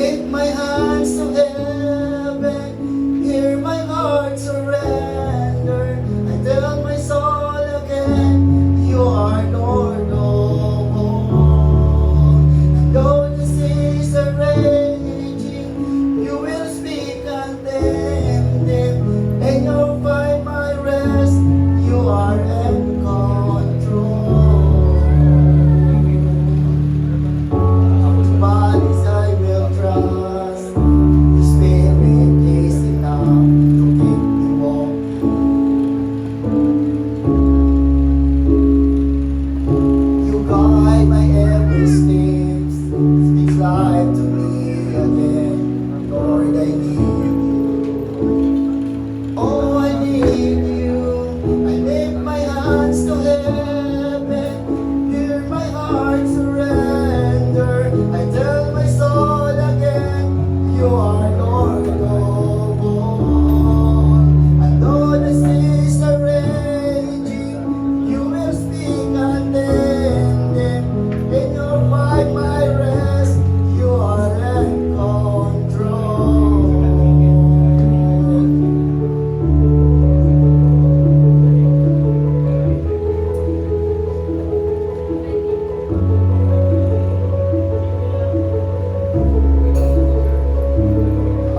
lift my hands to heaven, hear my heart surrender. I tell my soul again, you are Lord of all. And though the seas are raging, you will speak and tame them, and you'll find my rest. You are in control. Bodies I will trust. The Spirit is enough to keep me walking. You guide my every step, speak life to me again. Lord, I need you. Oh, I need you. I lift my hands to heaven, hear my heart surrender. I tell my soul again, you are Lord of all. And though the seas are raging, you will speak and end them. In your fight my rest, you are in control.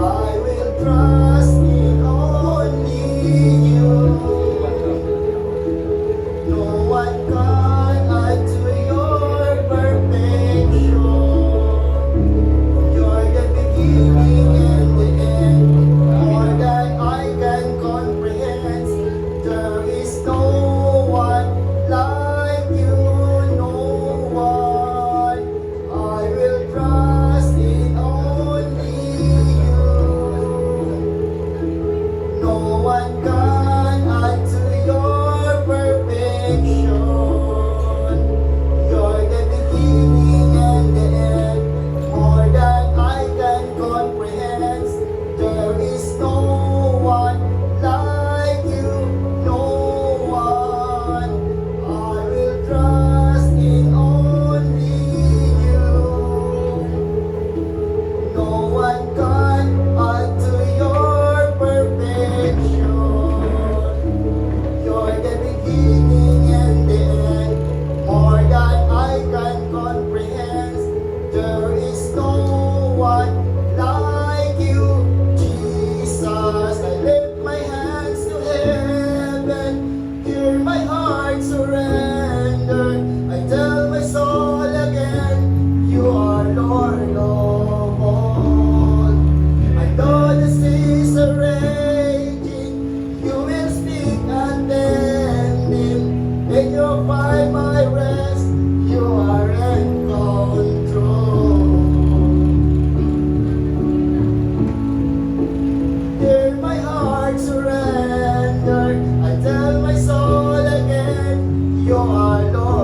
I will trust in only you. No one can add to your perfection. You're the beginning and the end, more than I can comprehend. There is no one like you, no one. I will trust in only you. No one can add to your perfection. You're the beginning and the end, more than I can comprehend. There is no one like you, no one. I will trust in only you. No one can add to your perfection. You're the beginning and the end, more than I can comprehend. There is no one like you, Jesus. I lift my hands to heaven, hear my heart surrender. I tell my soul again, you are Lord of all. I know the seas are raging, you will speak and end them, and you'll find my rest. You are in control. Hear my heart surrender. I tell my soul again, you are Lord.